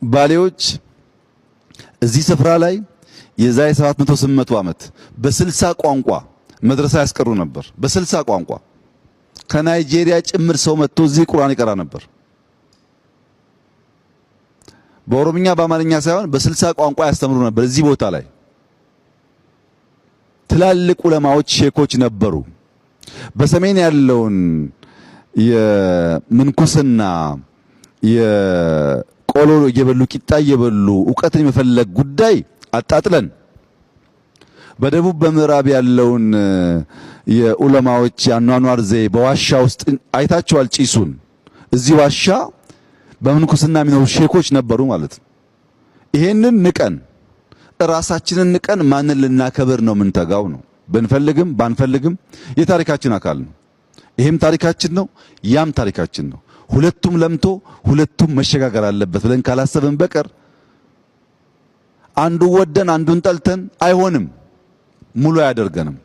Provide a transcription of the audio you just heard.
ባሌዎች እዚህ ስፍራ ላይ የዛሬ 700 800 ዓመት በ60 ቋንቋ መድረሳ ያስቀሩ ነበር። በ60 ቋንቋ ከናይጄሪያ ጭምር ሰው መጥቶ እዚህ ቁርአን ይቀራ ነበር። በኦሮምኛ በአማርኛ ሳይሆን በ60 ቋንቋ ያስተምሩ ነበር። እዚህ ቦታ ላይ ትላልቅ ዑለማዎች ሼኮች ነበሩ። በሰሜን ያለውን የምንኩስና የቆሎ እየበሉ ቂጣ እየበሉ ዕውቀትን የመፈለግ ጉዳይ አጣጥለን በደቡብ በምዕራብ ያለውን የዑለማዎች ያኗኗር ዘይ በዋሻ ውስጥ አይታቸዋል። ጪሱን እዚህ ዋሻ በምንኩስና የሚኖሩ ሼኮች ነበሩ ማለት ነው። ይሄንን ንቀን ራሳችንን ንቀን ማንን ልናከብር ነው የምንተጋው ነው? ብንፈልግም ባንፈልግም የታሪካችን አካል ነው። ይሄም ታሪካችን ነው፣ ያም ታሪካችን ነው። ሁለቱም ለምቶ ሁለቱም መሸጋገር አለበት ብለን ካላሰብን በቀር አንዱ ወደን አንዱን ጠልተን አይሆንም፣ ሙሉ አያደርገንም።